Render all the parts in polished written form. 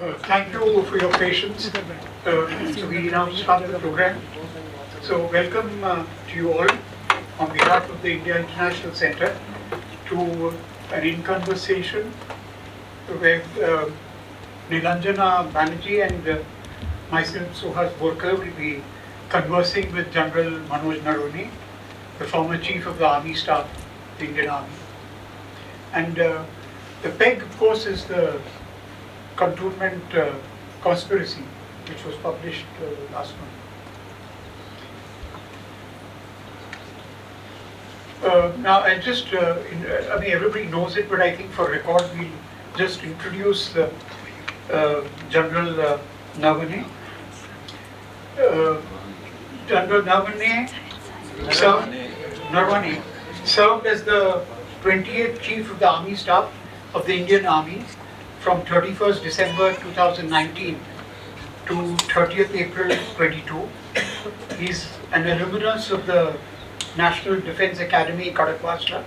Thank you for your patience. So we now start the program. So welcome to you all on behalf of the India International Center to an in-conversation with Neelanjana Banerjee and myself, Suhas Borker, will be conversing with General Manoj Naravane, the former Chief of the Army Staff, the Indian Army. And the peg, of course, is the Cantonment Conspiracy, which was published last month. Now, I'll just, I mean, everybody knows it, but I think for record, we'll just introduce General Naravane. General Naravane served as the 28th Chief of the Army Staff of the Indian Army from 31st December 2019 to 30th April 22. He's an alumnus of the National Defence Academy, Kadakwasla,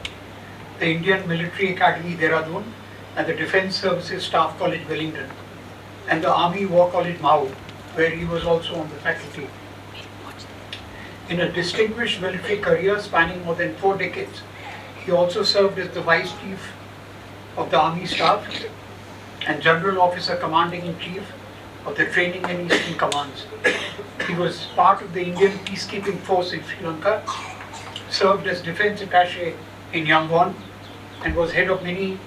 the Indian Military Academy, Dehradun, and the Defence Services Staff College, Wellington, and the Army War College, Mau, where he was also on the faculty. In a distinguished military career spanning more than 4 decades, he also served as the Vice Chief of the Army Staff and General Officer Commanding-in-Chief of the Training and Eastern Commands. He was part of the Indian peacekeeping force in Sri Lanka, served as Defence Attaché in Yangon, and was head of many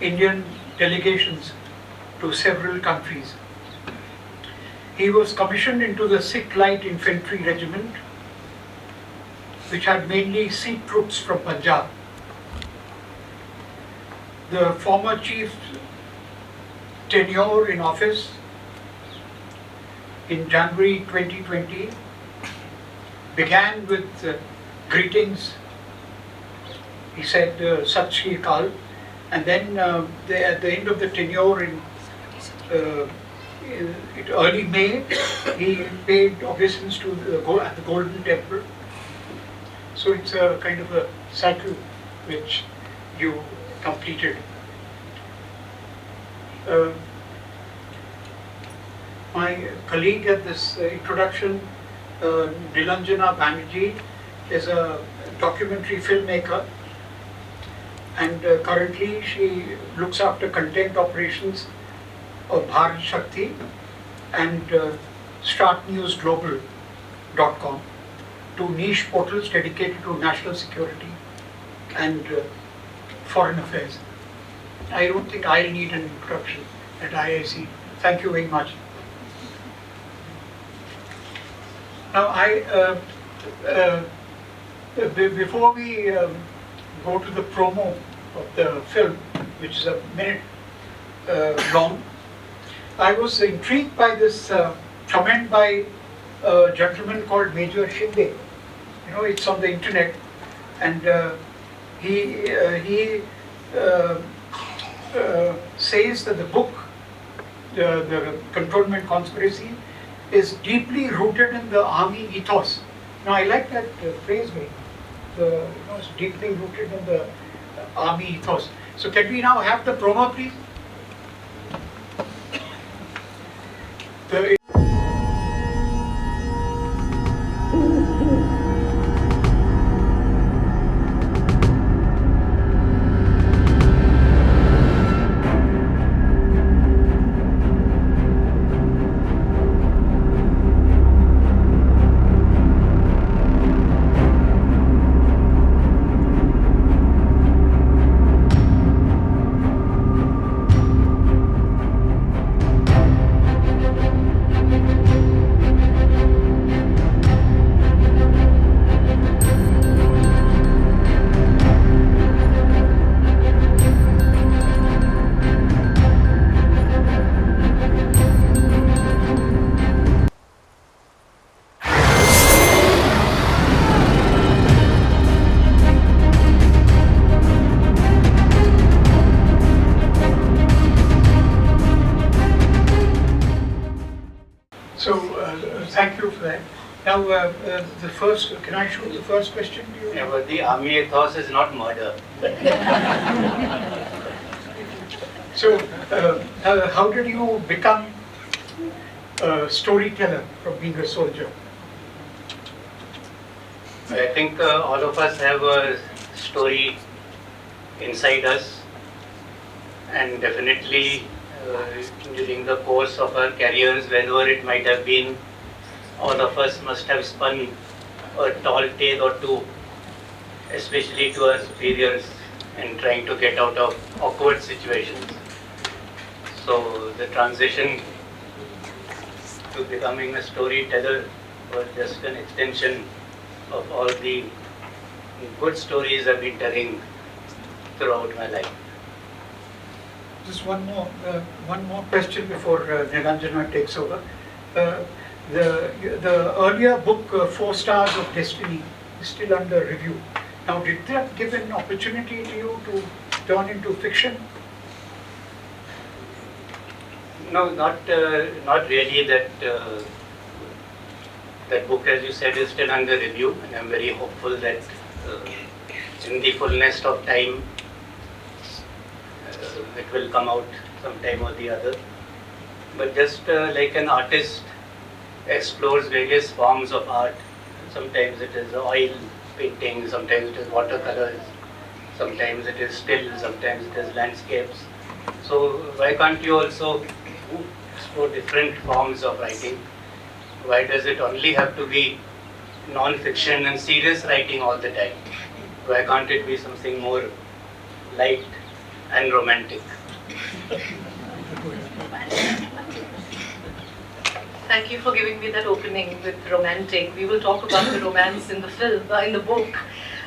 Indian delegations to several countries. He was commissioned into the Sikh Light Infantry Regiment, which had mainly Sikh troops from Punjab. The former chief's tenure in office in January 2020 began with greetings. He said Sat Shri Akal, and then at the end of the tenure in early May, he paid obeisance to at the Golden Temple. So it's a kind of a cycle which you completed. My colleague at this introduction, Neelanjana Banerjee, is a documentary filmmaker, and currently she looks after content operations of Bharat Shakti and startnewsglobal.com, two niche portals dedicated to national security and foreign affairs. I don't think I'll need an introduction at IIC. Thank you very much. Now, before we go to the promo of the film, which is a minute long, I was intrigued by this comment by a gentleman called Major Shinde. You know, it's on the internet, and he says that the book, the Cantonment Conspiracy, is deeply rooted in the army ethos. Now, I like that phrase very much. It's deeply rooted in the army ethos. So, can we now have the promo, please? Thank you for that. Now, the first, can I show the first question to you? Yeah, but the army ethos is not murder. So, how did you become a storyteller from being a soldier? I think all of us have a story inside us, and definitely during the course of our careers, wherever it might have been, all of us must have spun a tall tale or two, especially to our superiors, and trying to get out of awkward situations. So the transition to becoming a storyteller was just an extension of all the good stories I've been telling throughout my life. Just one more question before Neelanjana takes over. The earlier book, 4 Stars of Destiny, is still under review. Now, did that give an opportunity to you to turn into fiction? No, not really. That book, as you said, is still under review, and I'm very hopeful that in the fullness of time, it will come out sometime or the other. But just like an artist explores various forms of art, sometimes it is oil painting, sometimes it is watercolors, sometimes it is still, sometimes it is landscapes. So why can't you also explore different forms of writing? Why does it only have to be non-fiction and serious writing all the time? Why can't it be something more light and romantic? Thank you for giving me that opening with romantic. We will talk about the romance in the film, in the book.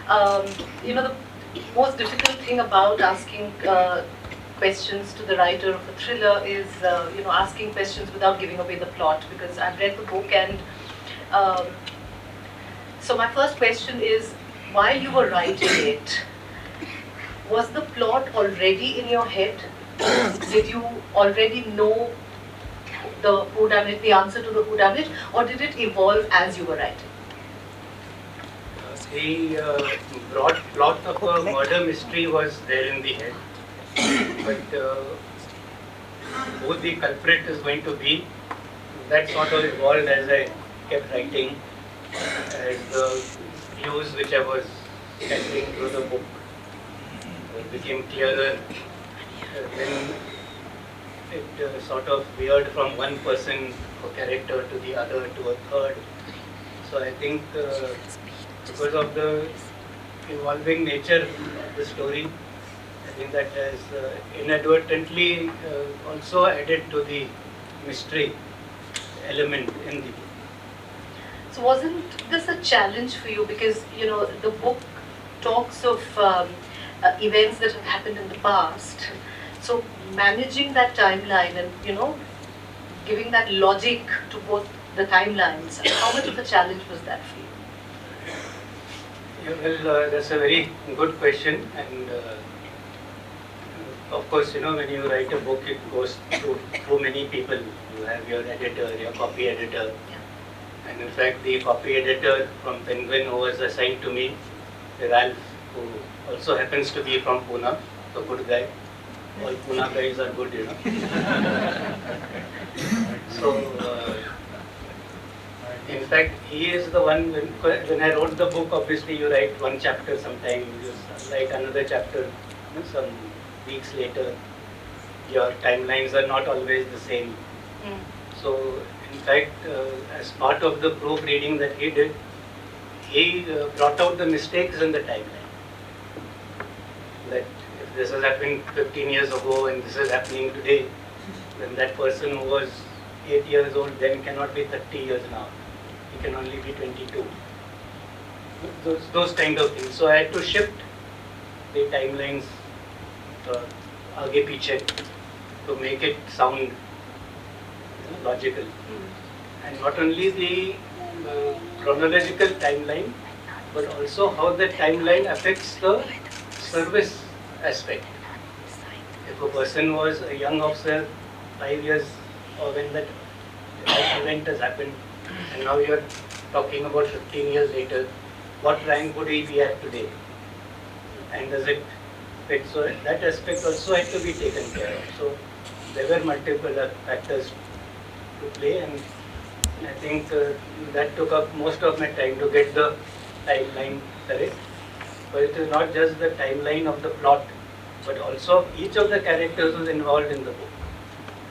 The most difficult thing about asking questions to the writer of a thriller is, asking questions without giving away the plot. Because I've read the book, and so my first question is, while you were writing it, was the plot already in your head? Did you already know the answer to the whodunit, or did it evolve as you were writing? The broad plot of a murder mystery was there in the head, but who the culprit is going to be, that sort of evolved as I kept writing, as the views which I was gathering through the book became clearer. Then it sort of veered from one person or character to the other to a third. So I think because of the evolving nature of the story, I think that has inadvertently also added to the mystery element in the book. So wasn't this a challenge for you, because the book talks of events that have happened in the past? So managing that timeline and giving that logic to both the timelines, how much of a challenge was that for you? Yeah, well, that's a very good question, and of course, when you write a book, it goes through so many people. You have your editor, your copy editor, and in fact, the copy editor from Penguin who was assigned to me, Ralph, who also happens to be from Pune, a good guy. All Pune guys are good, So, in fact, he is the one, when I wrote the book, obviously you write one chapter sometime, you write another chapter some weeks later. Your timelines are not always the same. So, in fact, as part of the proofreading that he did, he brought out the mistakes in the timeline. That if this has happened 15 years ago and this is happening today, then that person who was 8 years old then cannot be 30 years now. He can only be 22. Those kind of things. So I had to shift the timelines aage piche to make it sound logical. And not only the chronological timeline, but also how the timeline affects the service aspect. If a person was a young officer 5 years or when that event has happened, and now you are talking about 15 years later, what rank would he be at today? And does it aspect. So that aspect also had to be taken care of. So there were multiple factors to play, and I think that took up most of my time to get the timeline correct. But it is not just the timeline of the plot, but also each of the characters was involved in the book,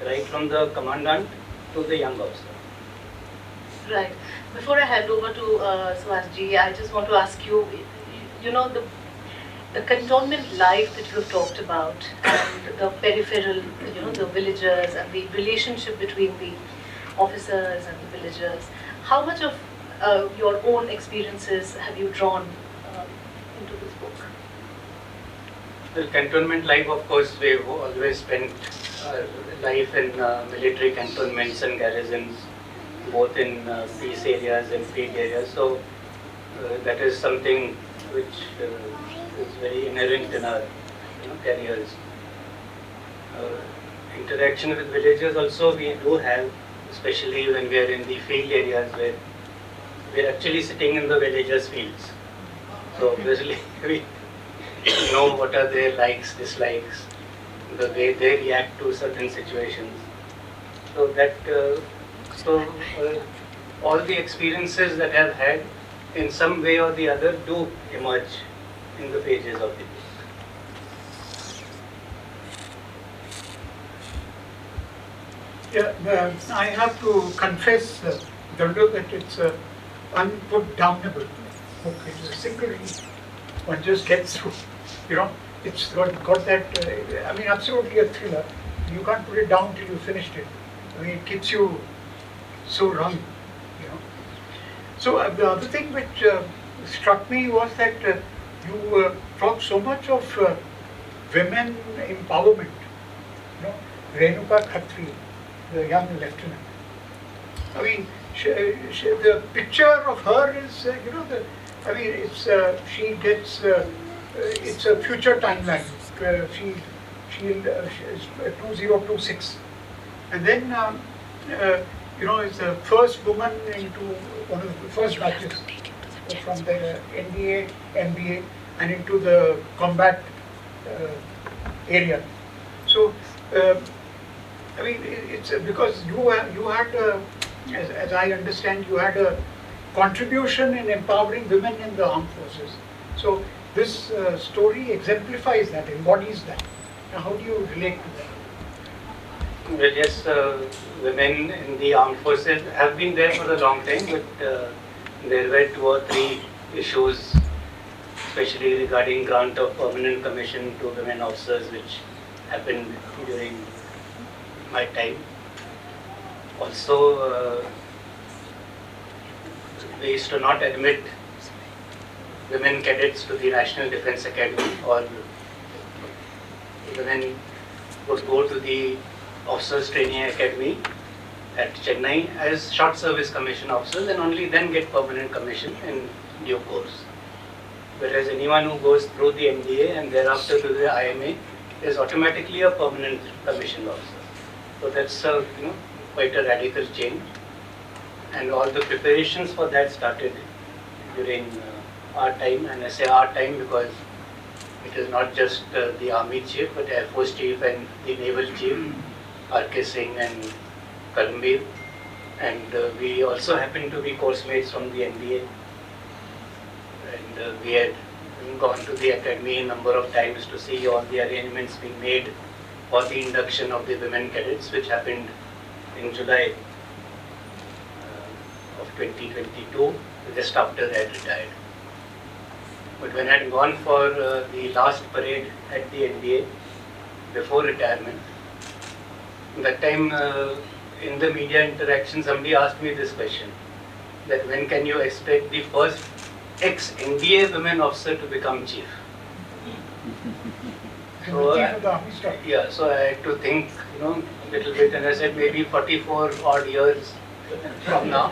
right from the commandant to the young officer. Right. Before I hand over to Suhas ji, I just want to ask you, you know, the cantonment life that you have talked about and the peripheral, you know, the villagers and the relationship between the officers and the villagers, how much of your own experiences have you drawn into this book? The cantonment life, of course, we've always spent life in military cantonments and garrisons, both in peace areas and field areas. So that is something which is very inherent in our careers. Interaction with villagers also we do have, especially when we are in the field areas where we are actually sitting in the villagers' fields. So obviously we know what are their likes, dislikes, the way they react to certain situations. So that all the experiences that I've had in some way or the other do emerge in the pages of the book. Yeah, I have to confess, Dandu, that it's a unputdownable book. It's a single read. One just gets through. You know, it's got that, I mean, absolutely a thriller. You can't put it down till you finished it. I mean, it keeps you so wrung, you know. So the other thing which struck me was that you talk so much of women empowerment. You know, Renuka Khatri, the young lieutenant. I mean, the picture of her is, you know, I mean, it's she gets it's a future timeline. She's 2026, and then you know, is the first woman into one of the first batches from the NDA, MBA, and into the combat area. So, I mean, it's because you had, as I understand, you had a contribution in empowering women in the armed forces. So this story exemplifies that, embodies that. Now, how do you relate to that? Well, yes, women in the armed forces have been there for a long time, but there were 2 or 3 issues, especially regarding grant of permanent commission to women officers, which happened during my time. Also, we used to not admit women cadets to the National Defence Academy, or women would go to the Officers Training Academy at Chennai as short service commission officers and only then get permanent commission in due course. Whereas anyone who goes through the MDA and thereafter to the IMA is automatically a permanent commissioned officer. So that's quite a radical change, and all the preparations for that started during our time. And I say our time because it is not just the Army Chief, but Air Force Chief and the Naval Chief, R.K. Singh and Karambir. And we also happened to be course mates from the NBA. And we had gone to the academy a number of times to see all the arrangements being made for the induction of the women cadets, which happened in July of 2022, just after I had retired. But when I had gone for the last parade at the NBA before retirement, that time in the media interaction, somebody asked me this question, that when can you expect the first ex-NBA women officer to become chief? So, yeah, so I had to think, a little bit, and I said maybe 44 odd years from now.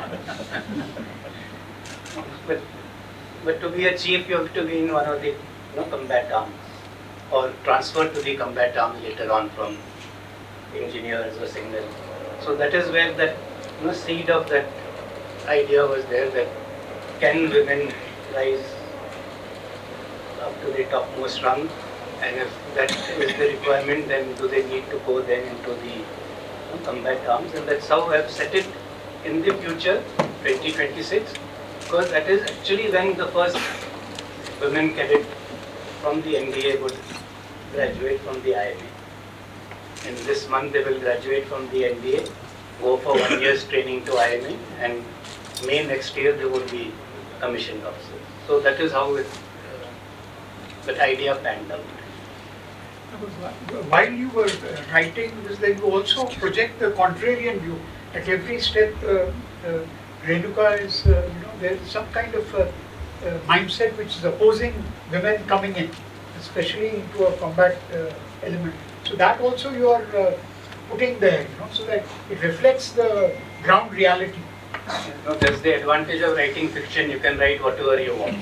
But to be a chief, you have to be in one of the combat arms, or transferred to the combat arm later on from engineers or signal. So that is where that seed of that idea was there, that can women rise up to the topmost rung And if that is the requirement, then do they need to go then into the combat arms? And that's how I've set it in the future, 2026, because that is actually when the first women cadet from the NDA would graduate from the IMA. In this month, they will graduate from the NDA, go for 1 year's training to IMA, and May next year they will be commissioned officers. So that is how that idea panned out. While you were writing this, then you also project the contrarian view. At every step, Renuka is, there is some kind of mindset which is opposing women coming in, especially into a combat element. So that also you are putting there, so that it reflects the ground reality. That's the advantage of writing fiction. You can write whatever you want.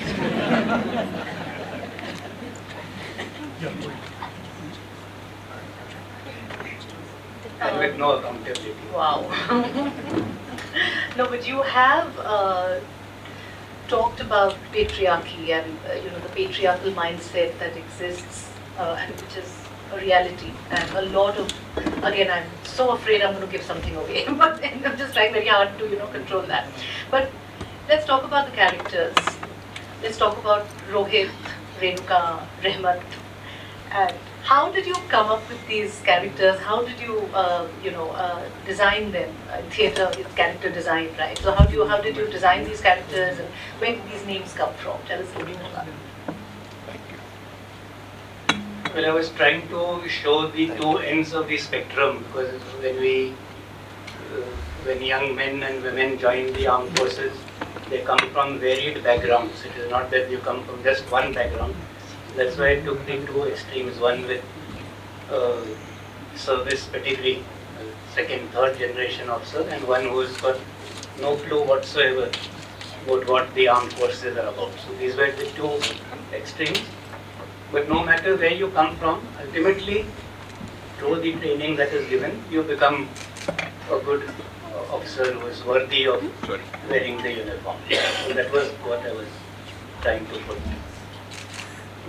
And with no accountability. Wow. No, but you have talked about patriarchy and the patriarchal mindset that exists and which is a reality. And a lot of, again, I'm so afraid I'm going to give something away, but I'm just trying very hard to control that. But let's talk about the characters. Let's talk about Rohit, Renuka, Rehmat, and how did you come up with these characters? How did you, design them? In theatre, it's character design, right? So how did you design these characters, and where did these names come from? Tell us a little more about it. Well, I was trying to show the two ends of the spectrum, because when young men and women join the armed forces, they come from varied backgrounds. It is not that you come from just one background. That's why I took the two extremes, one with service pedigree, second, third generation officer, and one who's got no clue whatsoever about what the armed forces are about. So these were the two extremes. But no matter where you come from, ultimately, through the training that is given, you become a good officer who is worthy of wearing the uniform. So that was what I was trying to put.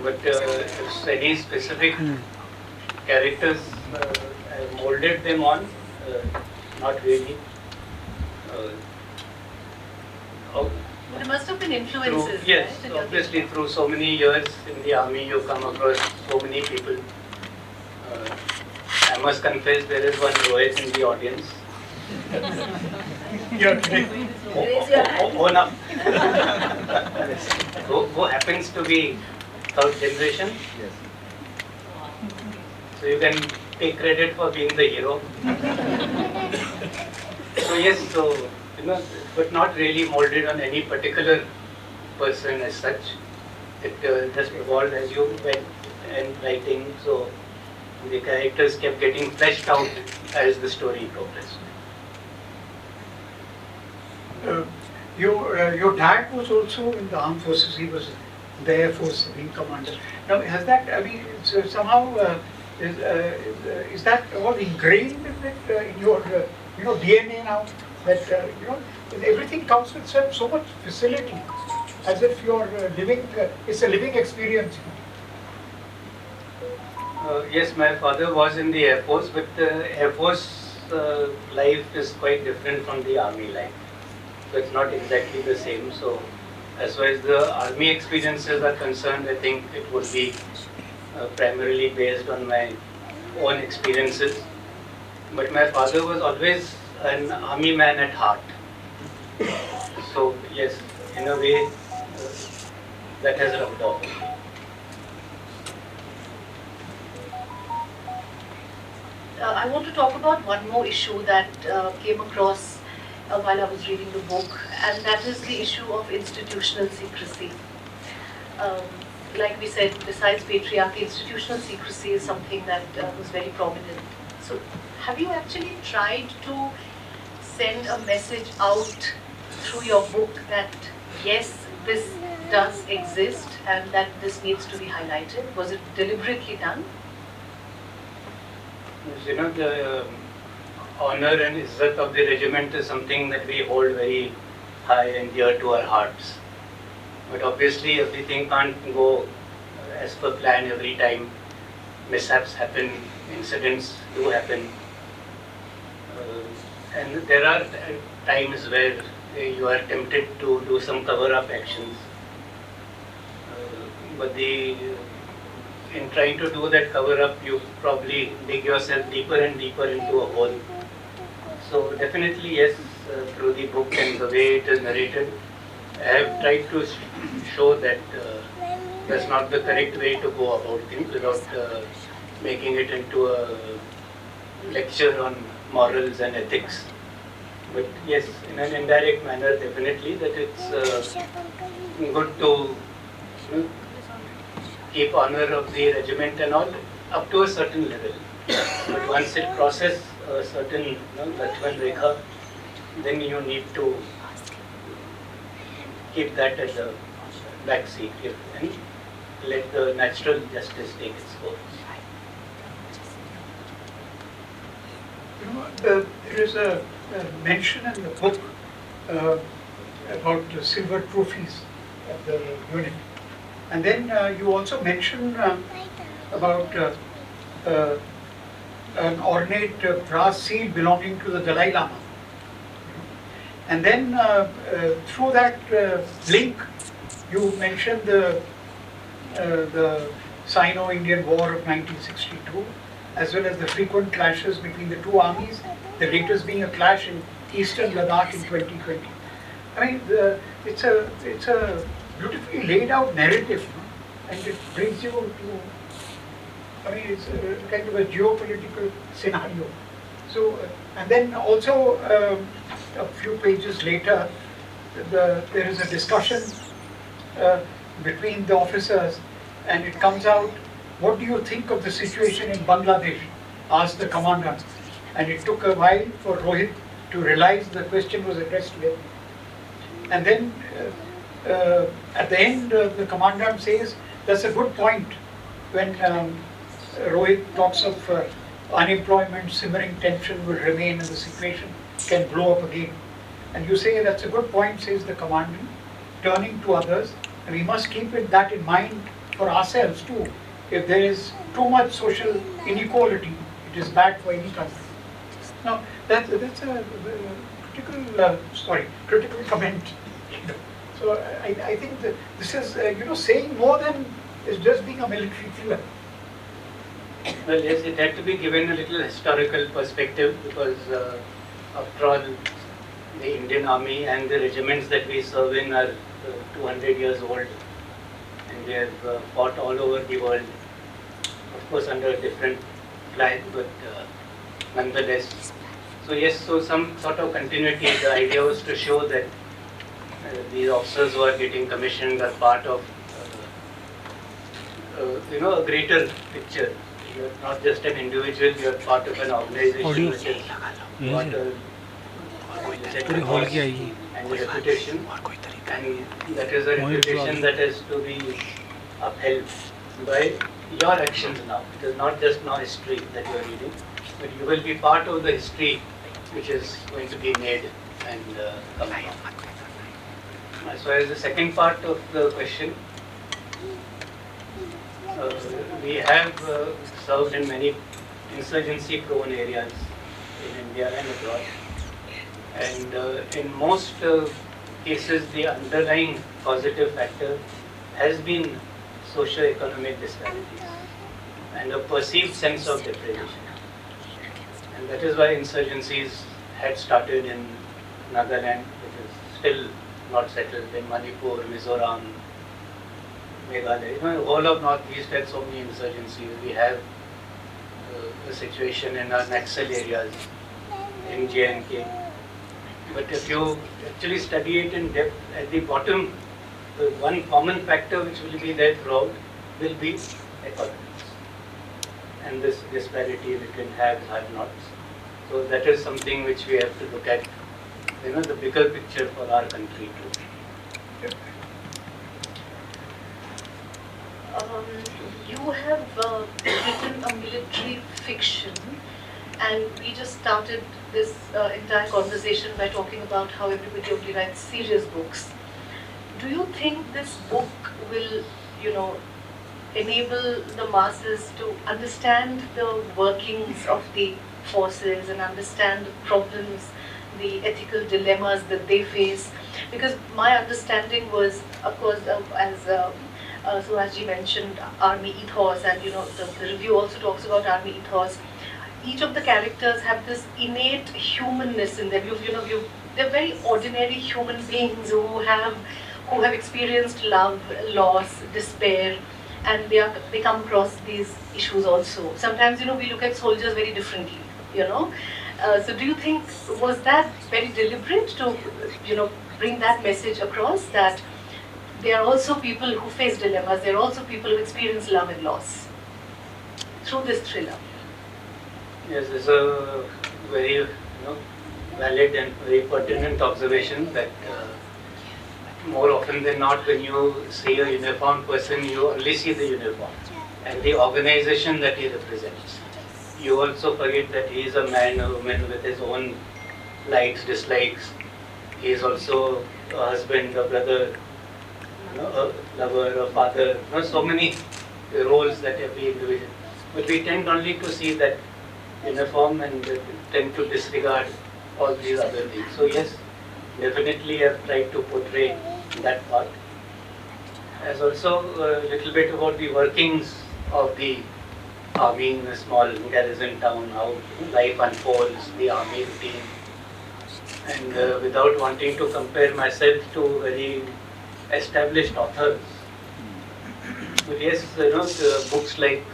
But if any specific characters, I molded them on, not really. There must have been influences, yes, right? obviously through so many years in the army you come across so many people. I must confess there is one Rohit in the audience. Own up. Who happens to be third generation. Yes. So you can take credit for being the hero. So yes, but not really molded on any particular person as such. It just evolved as you went and writing. So the characters kept getting fleshed out as the story progressed. Your dad was also in the armed forces. He was in the Air Force wing commander. Now, has that? I mean, somehow is that all ingrained in your DNA now? That everything comes with so much facility, as if you're living. It's a living experience. Yes, my father was in the Air Force, but the Air Force life is quite different from the Army life. So it's not exactly the same. So as far as the Army experiences are concerned, I think it would be primarily based on my own experiences. But my father was always an Army man at heart. So yes, in a way, that has rubbed off. I want to talk about one more issue that came across while I was reading the book, and that is the issue of institutional secrecy. Like we said, besides patriarchy, institutional secrecy is something that was very prominent. So, have you actually tried to send a message out through your book that yes, this does exist and that this needs to be highlighted? Was it deliberately done? The honor and izzat of the regiment is something that we hold very high and dear to our hearts. But obviously everything can't go as per plan every time. mishaps happen, incidents do happen, and there are times where you are tempted to do some cover-up actions, but in trying to do that cover-up, you probably dig yourself deeper and deeper into a hole. So definitely yes, through the book and the way it is narrated, I have tried to show that that's not the correct way to go about things without making it into a lecture on morals and ethics. But yes, in an indirect manner, definitely that it's good to keep honor of the regiment and all up to a certain level. But once it crosses a certain Lakshman Rekha, then you need to keep that as a back seat and let the natural justice take its course. There is a mention in the book about the silver trophies of the unit. And then you also mention about an ornate brass seal belonging to the Dalai Lama. And then through that link, you mentioned the Sino-Indian War of 1962, as well as the frequent clashes between the two armies, the latest being a clash in eastern Ladakh in 2020. I mean, it's a beautifully laid out narrative, no? And it brings you to, I mean, it's a kind of a geopolitical scenario. So, and then also a few pages later, there is a discussion between the officers, and it comes out, what do you think of the situation in Bangladesh? Asked the commandant. And it took a while for Rohit to realize the question was addressed to him. And then at the end, the commandant says, that's a good point when Rohit talks of unemployment, simmering tension will remain and the situation can blow up again. And you say that's a good point, says the commandant, turning to others. And we must keep that in mind for ourselves too. If there is too much social inequality, it is bad for any country. Now, that's a critical comment. So I think that this is, saying more than is just being a military thriller. Well, yes, it had to be given a little historical perspective because, after all, the Indian Army and the regiments that we serve in are 200 years old, and they have fought all over the world, of course under a different flag, but nonetheless. So yes, so some sort of continuity. The idea was to show that these officers who are getting commissioned are part of, a greater picture. You're not just an individual, you're part of an organization which has got a and a reputation, and that is a reputation that is to be upheld by your actions now. It is not just now history that you are reading, but you will be part of the history which is going to be made and come out. As far as the second part of the question, we have served in many insurgency-prone areas in India and abroad. And in most cases, the underlying causative factor has been socio-economic disparities and a perceived sense of deprivation. And that is why insurgencies had started in Nagaland, which is still not settled, in Manipur, Mizoram, Meghalaya. All of Northeast had so many insurgencies. We have a situation in our Naxal areas, in J&K. But if you actually study it in depth, at the bottom, the one common factor which will be there throughout will be economics. And this disparity between haves, have-nots. So that is something which we have to look at, the bigger picture for our country too. You have written a military fiction, and we just started this entire conversation by talking about how everybody only writes serious books. Do you think this book will, enable the masses to understand the workings of the forces and understand the problems, the ethical dilemmas that they face. Because my understanding was, of course, as Suhas ji mentioned, army ethos, and the review also talks about army ethos. Each of the characters have this innate humanness in them. They're very ordinary human beings who have experienced love, loss, despair, and they come across these issues also. Sometimes we look at soldiers very differently. So do you think was that very deliberate to bring that message across, that they are also people who face dilemmas, they are also people who experience love and loss through this thriller? Yes, it's a very valid and very pertinent observation that more often than not, when you see a uniformed person, you only see the uniform and the organization that he represents. You also forget that he is a man or woman with his own likes, dislikes. He is also a husband, a brother, a lover, a father. So many roles that every individual. But we tend only to see that uniform and tend to disregard all these other things. So yes, definitely I've tried to portray that part. As also a little bit about the workings of the army in a small garrison town, how life unfolds, the army routine. And without wanting to compare myself to very established authors, but yes, the books like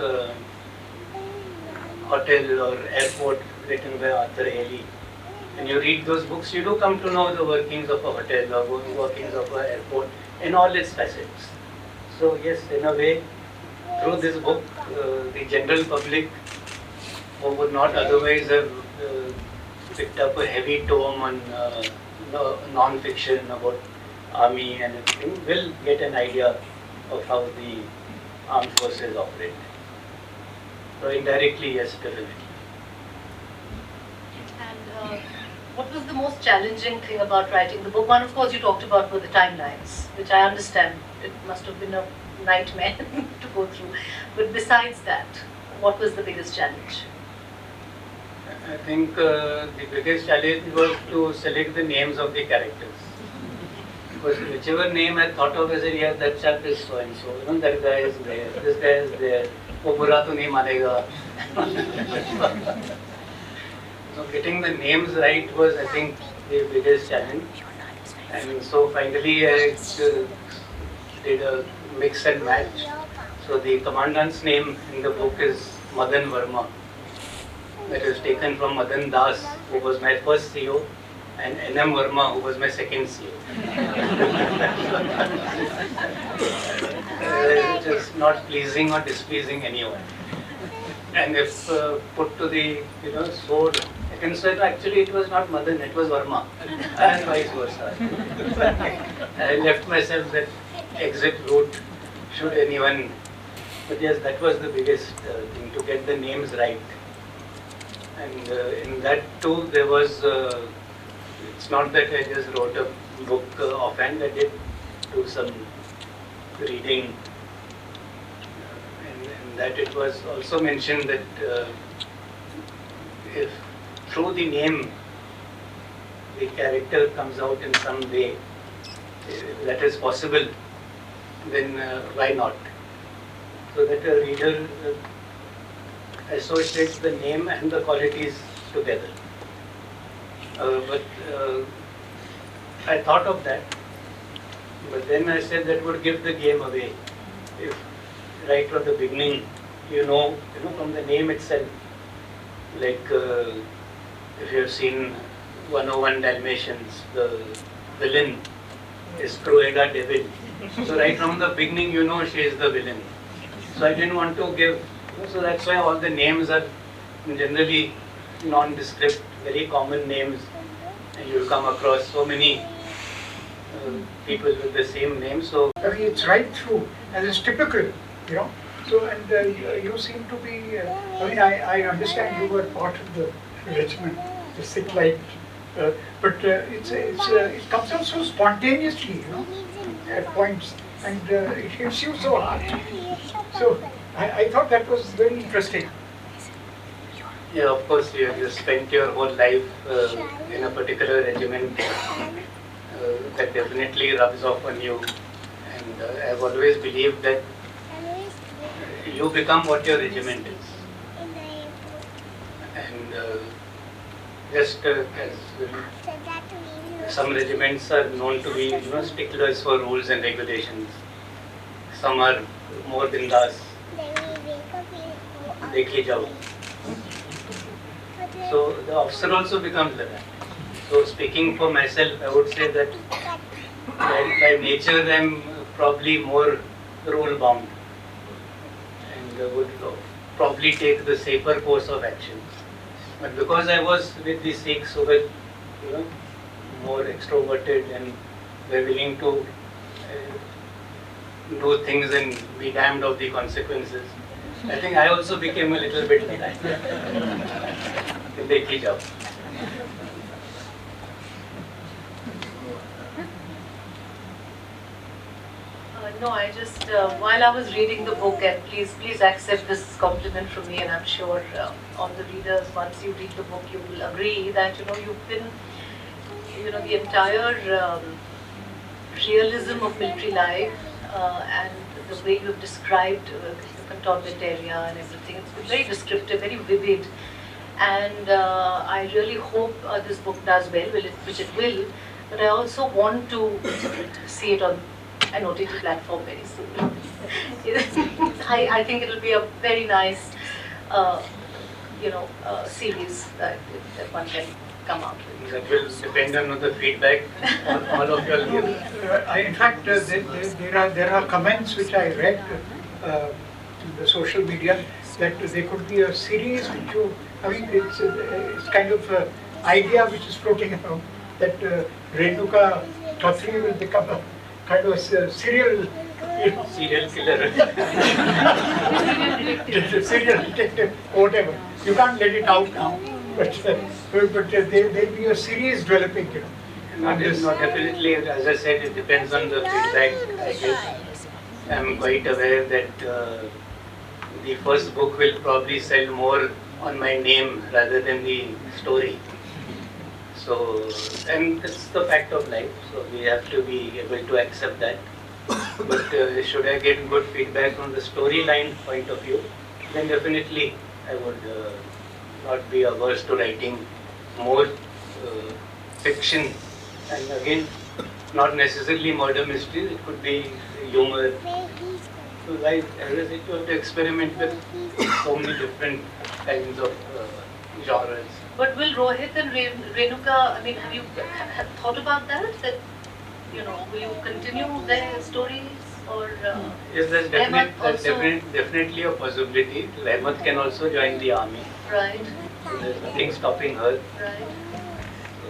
Hotel or Airport written by Arthur Haley, when you read those books, you do come to know the workings of a hotel or workings of an airport in all its facets. So yes, in a way, through this book, the general public who would not otherwise have picked up a heavy tome on non-fiction about army and everything will get an idea of how the armed forces operate. So indirectly, yes, definitely. And what was the most challenging thing about writing the book? One, of course, you talked about were the timelines, which I understand it must have been a nightmare to go through. But besides that, what was the biggest challenge? I think the biggest challenge was to select the names of the characters. Because whichever name I thought of, I said, yeah, that chap is so and so. That guy is there. This guy is there. वो बुरा तो नहीं मानेगा. So getting the names right was, I think, the biggest challenge. And so finally, I did a mix and match. So the commandant's name in the book is Madan Verma. That is taken from Madan Das, who was my first CEO, and N.M. Verma, who was my second CEO. It is not pleasing or displeasing anyone. And if put to the sword, I can say actually it was not Madan, it was Verma, and vice versa. I left myself that exit route should anyone. But yes, that was the biggest thing, to get the names right. And in that too, there was. It's not that I just wrote a book offhand. I did do some reading, and that it was also mentioned that if through the name the character comes out in some way, that is possible, then why not? So that a reader associates the name and the qualities together. But I thought of that, but then I said that would give the game away. If right from the beginning, from the name itself, like if you have seen 101 Dalmatians, the villain is Cruella Devil. So right from the beginning, she is the villain. So I didn't want to give. So that's why all the names are generally nondescript, very common names, and you'll come across so many people with the same name. So it's right through, and it's typical, So, and you seem to be. I understand you were part of the regiment, the sick light, but it comes out so spontaneously, at points. and it hits you so hard. So I thought that was very interesting. Yeah, of course, you spent your whole life in a particular regiment. That definitely rubs off on you. And I've always believed that you become what your regiment is. And just as some regiments are known to be, sticklers for rules and regulations. Some are more bindas. Dekhi jao. So the officer also becomes like that. So speaking for myself, I would say that by nature I'm probably more rule bound and would probably take the safer course of action. But because I was with the Sikhs who were, more extroverted and were willing to do things and be damned of the consequences, I think I also became a little bit like that. Dekhi jao. No, I just, while I was reading the book, and please accept this compliment from me, and I'm sure all the readers, once you read the book, you will agree that, you've been, the entire realism of military life and the way you've described the cantonment area and everything, it's been very descriptive, very vivid. And I really hope this book does well, which it will, but I also want to see it on an OTT platform very soon. I think it will be a very nice, series that one can come out with. That will depend on the feedback all of you will give. In fact, there are comments which I read in the social media that there could be a series which it's kind of an idea which is floating around that Renuka Chaudhary will become a kind of a serial killer. Serial detective, whatever. You can't let it out now, but there'll be a series developing, Not definitely, as I said, it depends on the feedback. I guess I'm quite aware that the first book will probably sell more on my name rather than the story. So, and it's the fact of life, so we have to be able to accept that. But should I get good feedback from the storyline point of view, then definitely I would not be averse to writing more fiction. And again, not necessarily murder mysteries, it could be humor. So like, as I said, you have to experiment with so many different kinds of genres. But will Rohit and Renuka, have you thought about that? That, will you continue their stories or? Yes, that's definitely a possibility. Rahmat can also join the army. Right. So there's nothing stopping her. Right.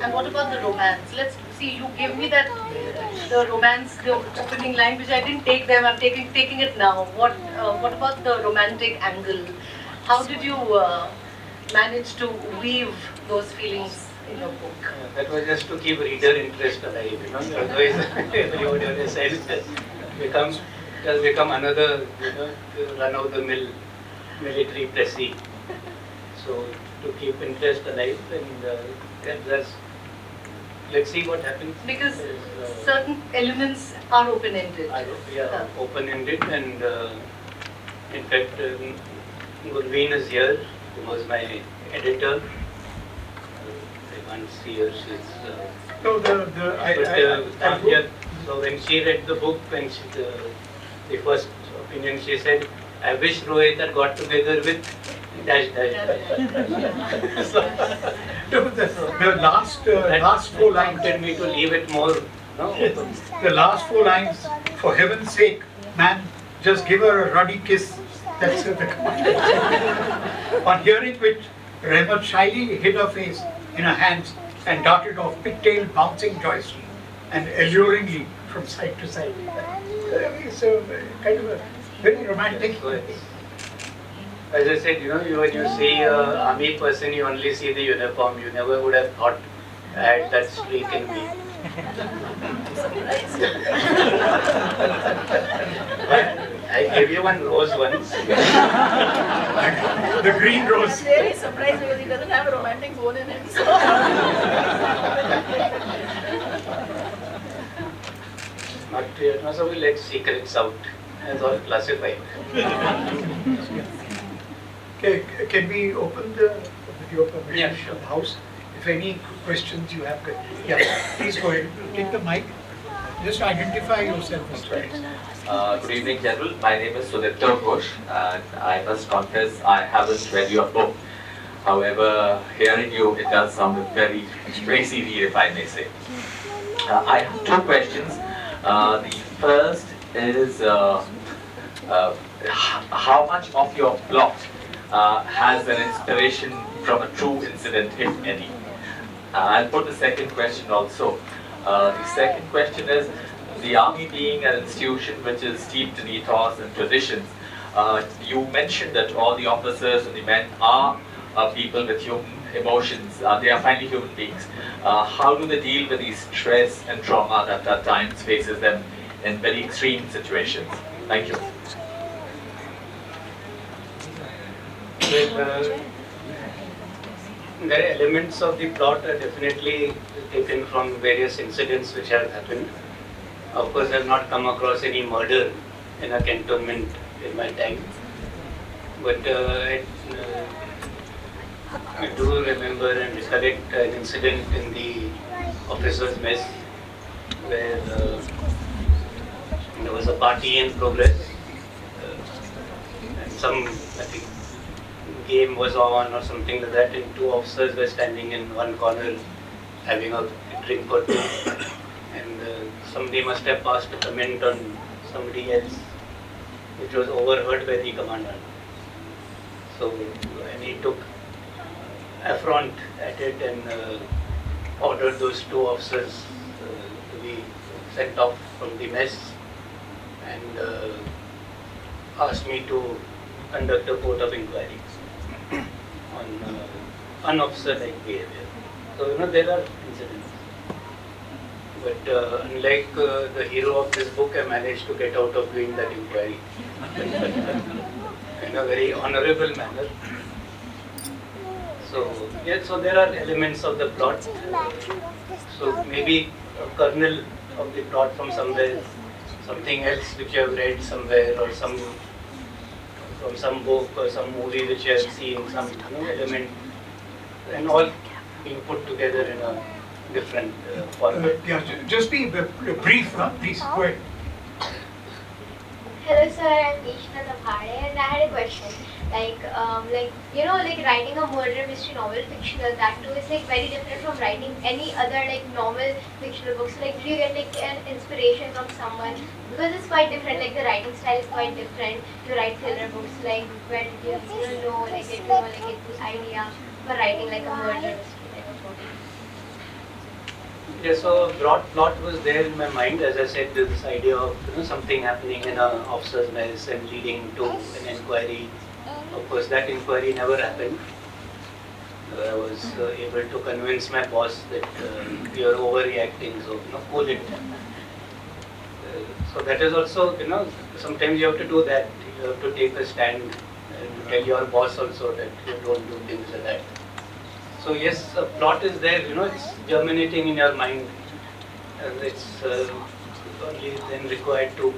And what about the romance? Let's see. You gave me that the romance, the opening line, which I didn't take them. I'm taking it now. What about the romantic angle? How did you manage to weave those feelings in your book? That was just to keep reader interest alive. Otherwise, everybody on the side has become another, run-of-the-mill military pressy. So to keep interest alive, and let's see what happens. Because certain elements are open-ended. Yeah, open-ended, and in fact, Gurveen is here. He was my editor. I can't see her. She's. So so when she read the book, the first opinion, she said, "I wish Rohit had got together with dash dash dash." So, the last four lines prompted me to leave it more. The last four lines, for heaven's sake, man, just give her a ruddy kiss. That's the command. On hearing which, Rahmat shyly hid her face in her hands and darted off, pigtail bouncing joyously and alluringly from side to side. So, kind of a very romantic. As I said, when you see an army person, you only see the uniform. You never would have thought I had that streak in me. I gave you one rose once. The green rose. I'm very surprised because he doesn't have a romantic bone in him. So. Not so we let secrets out. It's all classified. Okay, can we open with your permission, Yeah, sure. the house? If any questions you have, yeah, please go ahead. Take the mic. Just identify yourself as well. Good evening, General. My name is Sudipta Ghosh, and I must confess I haven't read your book. However, hearing you, it does sound a very crazy read, if I may say. I have two questions. The first is how much of your plot has an inspiration from a true incident, if any? I'll put the second question also. The second question is, the army being an institution which is steeped in ethos and traditions, you mentioned that all the officers and the men are people with human emotions, they are finally human beings. How do they deal with the stress and trauma that at times faces them in very extreme situations? Thank you. Well, the elements of the plot are definitely taken from various incidents which have happened. Of course, I have not come across any murder in a cantonment in my time, but I do remember and recollect an incident in the officers' mess where there was a party in progress and some, I think, game was on or something like that, and two officers were standing in one corner having a drink or two, and somebody must have passed a comment on somebody else, which was overheard by the commandant. So, and he took affront at it and ordered those two officers to be sent off from the mess, and asked me to conduct a court of inquiry on unofficer-like behavior. So, there are incidents. But unlike the hero of this book, I managed to get out of doing that inquiry in a very honorable manner. So, yeah, so there are elements of the plot. So maybe a kernel of the plot from somewhere, something else which you have read somewhere, or from some book or some movie which you have seen, some element, and all being put together in a different format. Yeah, just be brief, please. Go ahead. Hello sir, I'm Ishna Tabhade and I had a question. Like writing a murder mystery novel, fictional, that too is like very different from writing any other like normal fictional books. So, like, do you get like an inspiration from someone? Because it's quite different, like the writing style is quite different. You write thriller books, like where did you get this idea for writing like a murder mystery? Yeah, so a broad plot was there in my mind. As I said, this idea of something happening in an officer's mess and leading to an inquiry. Of course, that inquiry never happened. I was able to convince my boss that you are overreacting, so cool it. So that is also, sometimes you have to do that. You have to take a stand and tell your boss also that you don't do things like that. So yes, a plot is there, it's germinating in your mind, and it's only then required to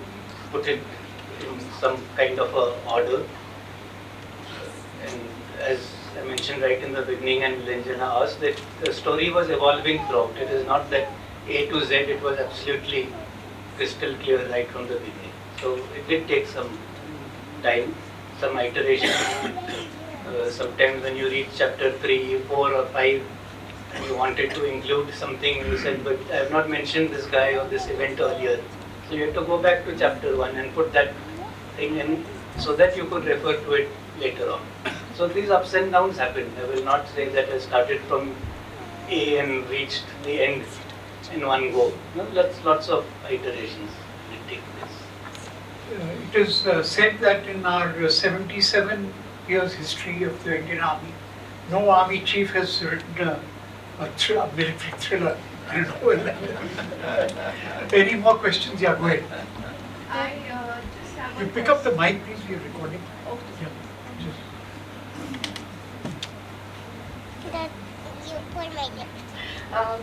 put it in some kind of a order. And as I mentioned right in the beginning, and Neelanjana asked, that the story was evolving throughout. It is not that A to Z, it was absolutely crystal clear right from the beginning. So it did take some time, some iteration. Sometimes when you reach chapter 3, 4 or 5 and you wanted to include something, you said, but I have not mentioned this guy or this event earlier. So you have to go back to chapter 1 and put that thing in so that you could refer to it later on. So these ups and downs happen. I will not say that I started from A and reached the end in one go. Lots of iterations will take place. It is said that in our 77 years history of the Indian Army, no army chief has written a military thriller Any more questions? Yeah, go ahead. I just have You a pick up the mic, please. We're recording. Okay. Yeah. Just.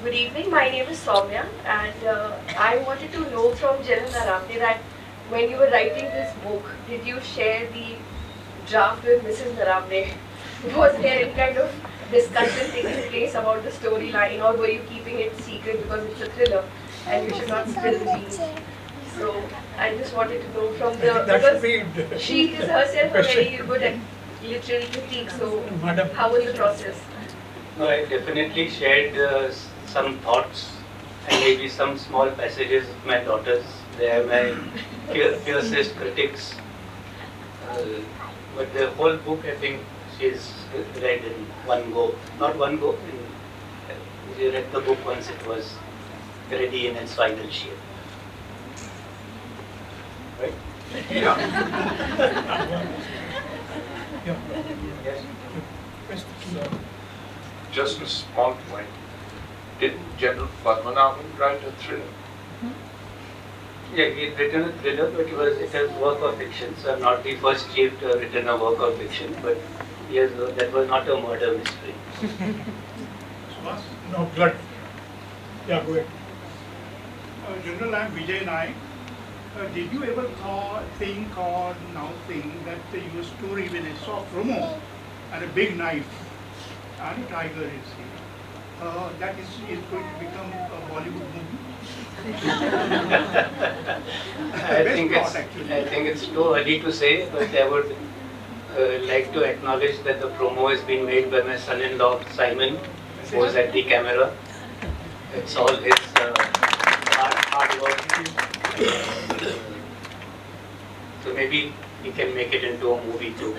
Good evening, my name is Soumya, and I wanted to know from Manoj Naravane that when you were writing this book, did you share the draft with Mrs. Naravane? Was there any kind of discussion taking place about the storyline, or were you keeping it secret because it's a thriller and you should not spill the beans? So I just wanted to know from the, That should because be she is herself very good at literary critique, so Madam. how was the process? No, I definitely shared some thoughts and maybe some small passages with my daughters. They are my fiercest critics. But the whole book, I think, she's read in one go. Not one go, she read the book once it was ready in its final shape. Right? Yeah. Yes. Just a small point. Did General Padmanabhan write a thriller? Yeah, he had written a thriller, but it was work of fiction. So I'm not the first chief to have written a work of fiction, but yes, that was not a murder mystery. Suhas? No, blood. Yeah, go ahead. General, I'm Vijay Naik. Did you ever think or now think that your story with a soft Romo and a big knife and a tiger is here, that is going to become a Bollywood movie? I think it's too early to say, but I would like to acknowledge that the promo has been made by my son-in-law Simon, who was at the camera. It's all his hard work. So maybe he can make it into a movie too.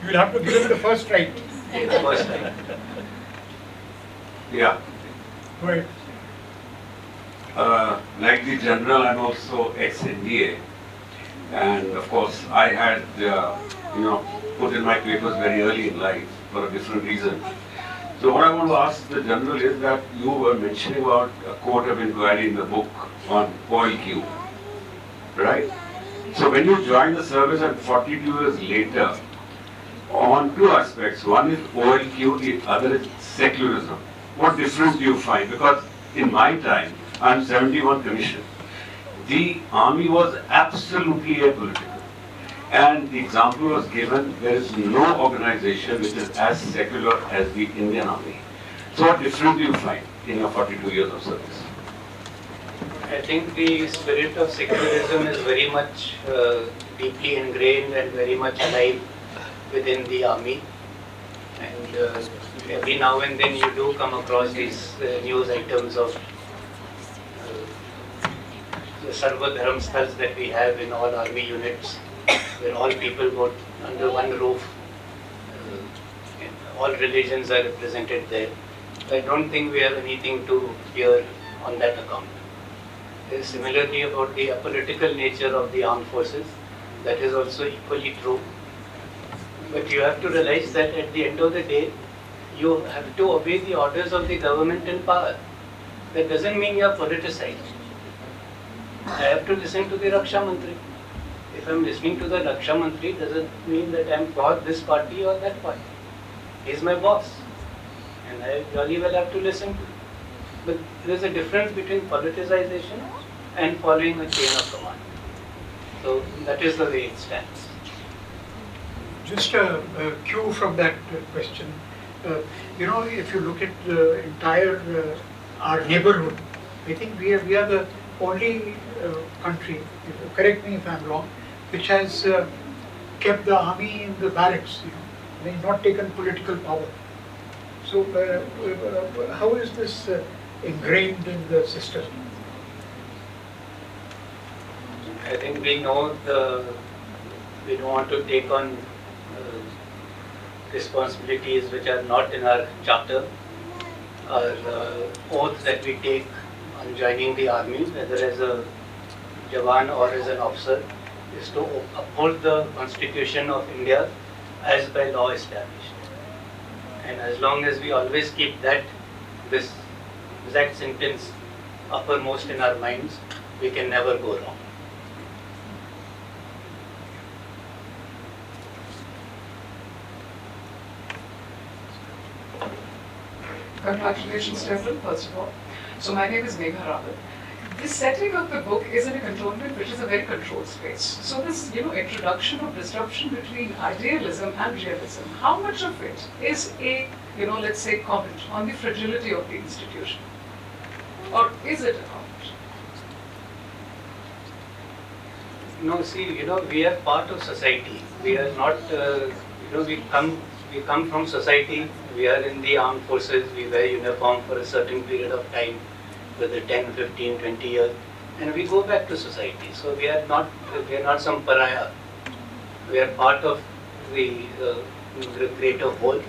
You'll have to give him the first right. The first time. Yeah, Go ahead. like the general, I'm also ex-NDA, and of course, I had put in my papers very early in life for a different reason. So what I want to ask the general is that you were mentioning about a court of inquiry in the book on OLQ, right? So when you join the service and 42 years later, on two aspects, one is OLQ, the other is secularism. What difference do you find? Because in my time, I'm 71 commission. The army was absolutely apolitical. And the example was given, there is no organization which is as secular as the Indian Army. So what difference do you find in your 42 years of service? I think the spirit of secularism is very much deeply ingrained and very much alive within the army. And every now and then you do come across these news items of the Sarva Dharam Sthals that we have in all army units, where all people go under one roof. And all religions are represented there. I don't think we have anything to fear on that account. Similarly, about the apolitical nature of the armed forces, that is also equally true. But you have to realize that at the end of the day, you have to obey the orders of the government in power. That doesn't mean you are politicized. I have to listen to the Raksha Mantri. If I'm listening to the Raksha Mantri, doesn't mean that I'm for this party or that party. He's my boss. And I really well have to listen to him. But there's a difference between politicization and following a chain of command. So that is the way it stands. Just a cue from that question. If you look at the entire our neighborhood, I think we are the only country, correct me if I'm wrong, which has kept the army in the barracks, they've not taken political power. So how is this ingrained in the system? I think we know we don't want to take on responsibilities which are not in our charter. Our oath that we take on joining the army, whether as a Jawan or as an officer, is to uphold the Constitution of India as by law established. And as long as we always keep that this exact sentence uppermost in our minds, we can never go wrong. Congratulations, Stefan, first of all. So my name is Megha Rawat. The setting of the book is in a cantonment which is a very controlled space. So this, introduction of disruption between idealism and realism, how much of it is a, let's say, comment on the fragility of the institution? Or is it a comment? No, see, we are part of society. We are not, we come from society. We are in the armed forces. We wear uniform for a certain period of time, whether 10, 15, 20 years, and we go back to society. So we are not some pariah. We are part of the greater whole,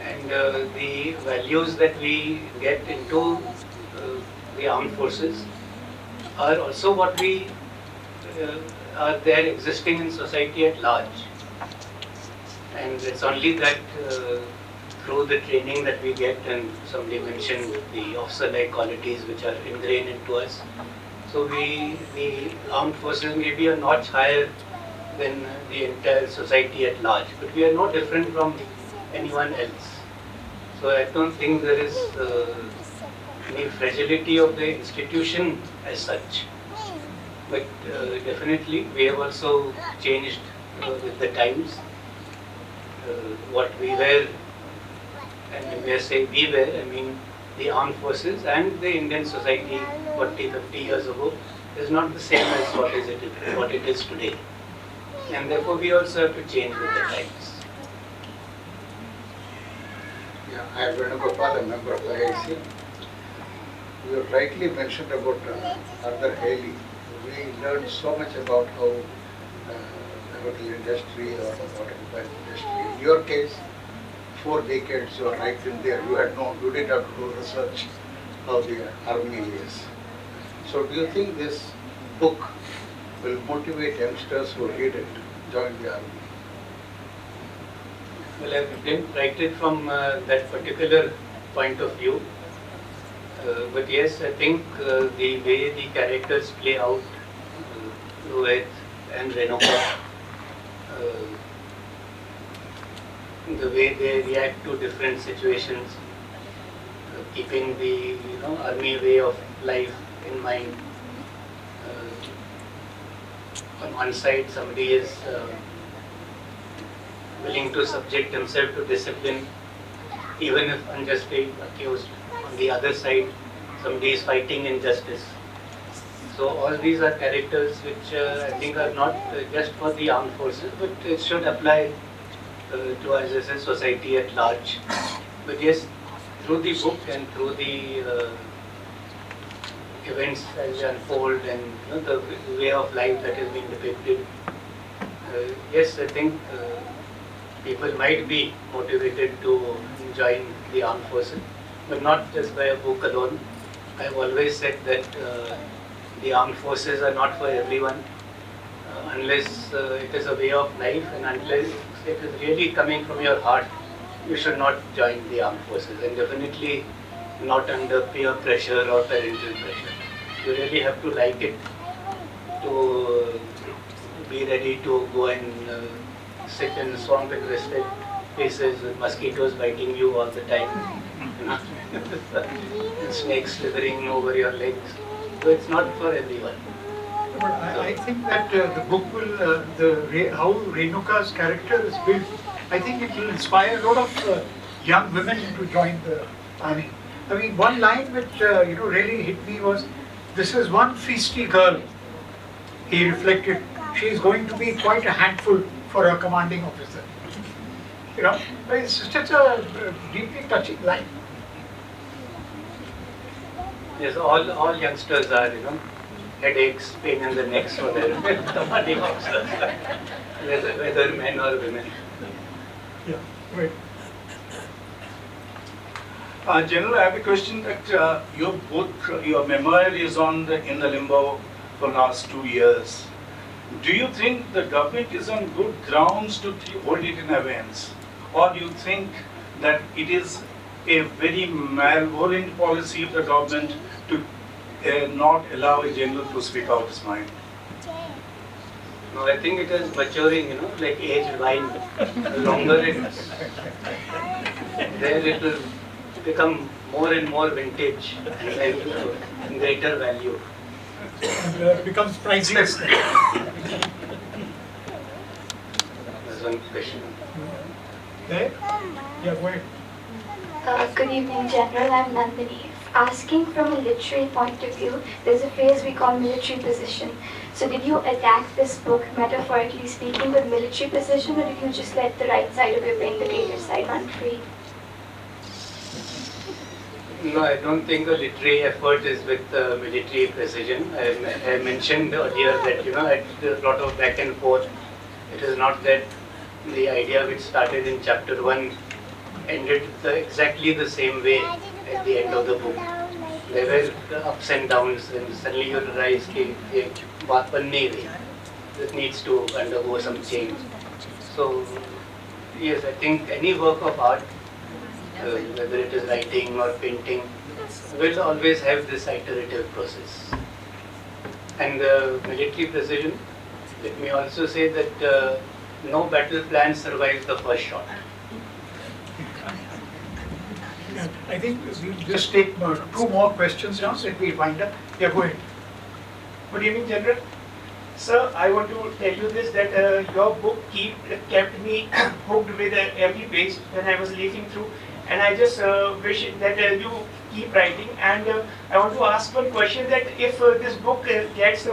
and the values that we get into the armed forces are also what we are there existing in society at large. And it's only that through the training that we get, and somebody mentioned the officer-like qualities which are ingrained into us. So the armed forces may be a notch higher than the entire society at large, but we are no different from anyone else. So I don't think there is any fragility of the institution as such. But definitely we have also changed with the times. What we were, and when I say we were, I mean the armed forces and the Indian society 40, 50 years ago is not the same as what it is today. And therefore we also have to change with the times. Yeah, I am Venugopal, a member of the IAC. You rightly mentioned about Arthur Haley. We learned so much about how about the industry or automobile industry. In your case, 4 decades you are right in there. You didn't have to do research how the army is. So do you think this book will motivate youngsters who read it to join the army? Well, I didn't write it from that particular point of view. But yes, I think the way the characters play out, Rohit and Renuka, the way they react to different situations, keeping the army way of life in mind. On one side, somebody is willing to subject himself to discipline, even if unjustly accused. On the other side, somebody is fighting injustice. So all these are characters which I think are not just for the armed forces, but it should apply to us as a society at large. But yes, through the book and through the events as they unfold and the way of life that is being depicted, yes, I think people might be motivated to join the armed forces, but not just by a book alone. I've always said that the armed forces are not for everyone, unless it is a way of life, and unless it is really coming from your heart, you should not join the armed forces, and definitely not under peer pressure or parental pressure. You really have to like it to be ready to go and sit in swamp infested places with mosquitoes biting you all the time, and snakes slithering over your legs. So it's not for everyone. But I think that the book will, how Renuka's character is built, I think it will inspire a lot of young women to join the army. I mean, one line which really hit me was, "This is one feisty girl." He reflected, she is going to be quite a handful for a commanding officer. It's such a deeply touching line. Yes, all youngsters are, headaches, pain in the necks for their commanding officers, whether men or women. Yeah, right. General, I have a question that your book, your memoir is in the limbo for last 2 years. Do you think the government is on good grounds to hold it in abeyance? Or do you think that it is a very malevolent policy of the government to not allow a general to speak out his mind? No, I think it is maturing, like aged wine. The longer it's there, it will become more and more vintage and then greater value. It becomes priceless. There's one question. There? Yeah, go ahead. Good evening, General. I'm Nandini. Asking from a literary point of view, there's a phrase we call military position. So did you attack this book, metaphorically speaking, with military position, or did you just let the right side of your brain, the creative side, run free? No, I don't think the literary effort is with military precision. I mentioned earlier that, there's a lot of back and forth. It is not that the idea which started in chapter 1 ended exactly the same way at the end of the book. There were ups and downs, and suddenly you realize that baat ban nahi rahi. This needs to undergo some change. So, yes, I think any work of art, whether it is writing or painting, will always have this iterative process. And military precision, let me also say that no battle plan survives the first shot. I think we'll just take 2 more questions now, so we wind up. Yeah, go ahead. Good evening, General. Sir, I want to tell you this, that your book kept me hooked with every page when I was leafing through, and I just wish that you keep writing. And I want to ask one question, that if this book gets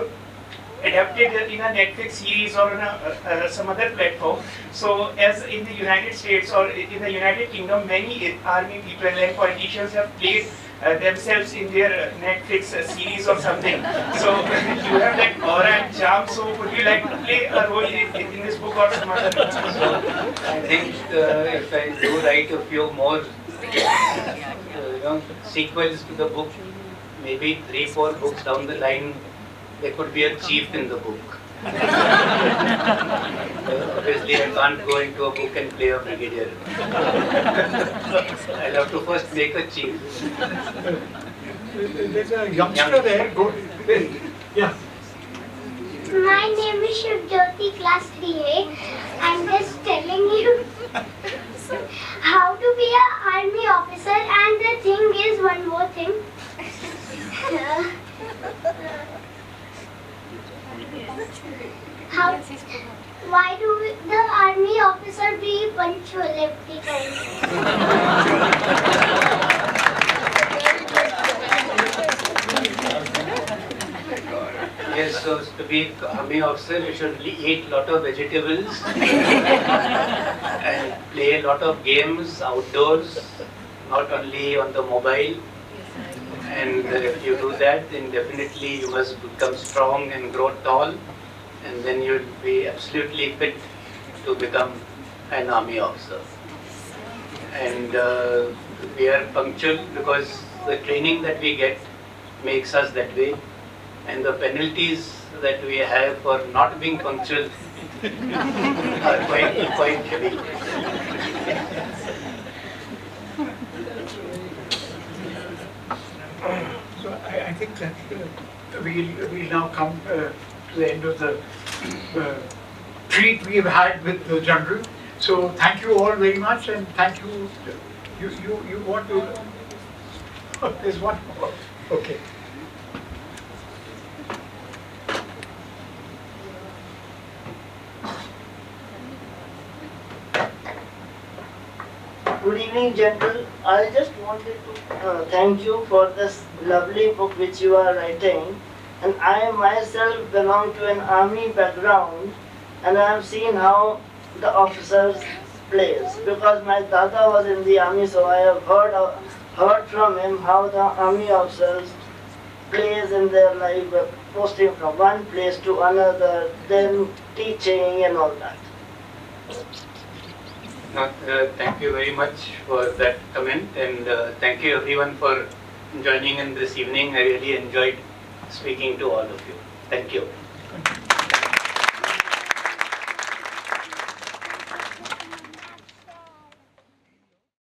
adapted in a Netflix series or on some other platform, so as in the United States or in the United Kingdom, many army people and politicians have played themselves in their Netflix series or something. So you have that aura and charm, so would you like to play a role in this book or some other? I think if I do write a few more sequels to the book, maybe 3-4 books down the line, there could be a chief in the book. Obviously, I can't go into a book and play a brigadier. I'll have to first make a chief. There's a youngster there. Go. Yeah. My name is Shivjyoti, class 3A. I'm just telling you how to be an army officer, and the thing is, one more thing. Why do the army officer be punctual every time? Yes, so to be army officer, you should eat lot of vegetables and play a lot of games outdoors, not only on the mobile. And if you do that, then definitely you must become strong and grow tall, and then you'll be absolutely fit to become an army officer. And we are punctual because the training that we get makes us that way, and the penalties that we have for not being punctual are quite heavy. So I think that we'll now come to the end of the treat we've had with the General. So thank you all very much, and thank you. You want to? Oh, there's one more. Okay. Good evening, General. I just wanted to thank you for this lovely book which you are writing. And I myself belong to an army background, and I have seen how the officers plays. Because my dada was in the army, so I have heard from him how the army officers plays in their life, posting from one place to another, then teaching and all that. Thank you very much for that comment, and thank you everyone for joining in this evening. I really enjoyed speaking to all of you. Thank you.